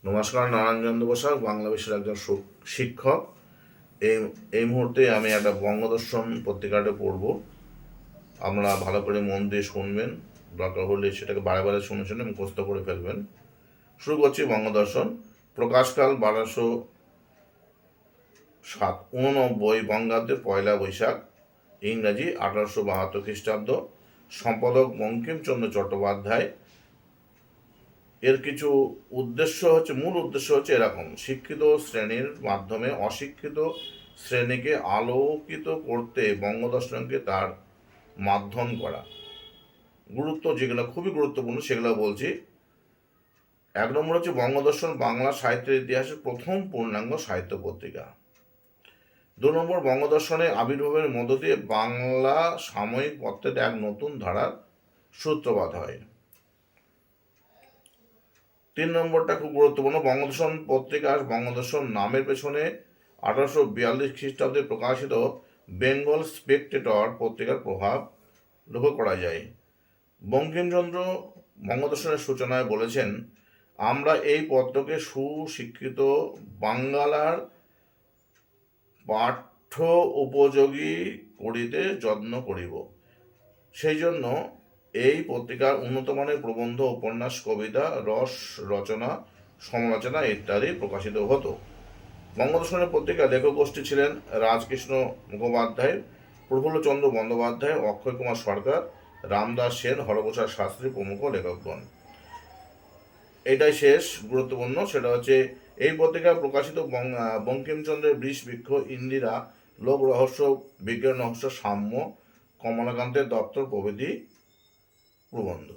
নমস্কার, নারায়ণচন্দ্র বসাক বাংলা বিষয়ের একজন শিক্ষক। এই মুহূর্তে আমি একটা বঙ্গদর্শন পত্রিকাটা পড়ব। আপনারা ভালো করে মন দিয়ে শুনবেন, দরকার হলে সেটাকে বারে বারে শুনে শুনে মুখস্থ করে ফেলবেন। শুরু করছি। বঙ্গদর্শন, প্রকাশকাল 1289 বঙ্গাব্দে 1 বৈশাখ, ইংরাজি 1872 খ্রিস্টাব্দ। সম্পাদক বঙ্কিমচন্দ্র চট্টোপাধ্যায়। এর কিছু মূল উদ্দেশ্য হচ্ছে এরকম: শিক্ষিত শ্রেণীর মাধ্যমে অশিক্ষিত শ্রেণীকে আলোকিত করতে বঙ্গদর্শনকে তার মাধ্যম করা। যেগুলো খুবই গুরুত্বপূর্ণ সেগুলো বলছি। 1 নম্বর হচ্ছে বঙ্গদর্শন বাংলা সাহিত্যের ইতিহাসের প্রথম পূর্ণাঙ্গ সাহিত্য পত্রিকা। 2 নম্বর, বঙ্গদর্শনের আবির্ভাবের মধ্য দিয়ে বাংলা সাময়িক পত্রের এক নতুন ধারার সূত্রপাত হয়। 3 নম্বরটা খুব গুরুত্বপূর্ণ। বঙ্গদর্শন পত্রিকার বঙ্গদর্শন নামের পেছনে 1842 খ্রিস্টাব্দে প্রকাশিত বেঙ্গল স্পেকটেটর পত্রিকার প্রভাব লক্ষ্য করা যায়। বঙ্কিমচন্দ্র বঙ্গদর্শনের সূচনায় বলেছেন, আমরা এই পত্রকে সুশিক্ষিত বাঙ্গালার পাঠ্য উপযোগী করিতে যত্ন করিব। সেই জন্য এই পত্রিকার উন্নতমানের প্রবন্ধ, উপন্যাস, কবিতা, রস রচনা, সমালোচনা ইত্যাদি প্রকাশিত হতো। বঙ্গদর্শনের পত্রিকার লেখক গোষ্ঠী ছিলেন রাজকৃষ্ণ মুখোপাধ্যায়, প্রফুল্লচন্দ্র বন্দ্যোপাধ্যায়, অক্ষয় কুমার সরকার, রামদাস সেন, হরপ্রসাদ শাস্ত্রী প্রমুখ লেখকগণ। এটাই শেষ গুরুত্বপূর্ণ, সেটা হচ্ছে এই পত্রিকায় প্রকাশিত বঙ্কিমচন্দ্রের বৃষ-বৃক্ষ, ইন্দিরা, লোক রহস্য, বিজ্ঞান রহস্য, সাম্য, কমলাকান্তের দপ্তর প্রভৃতি প্রবন্ধ।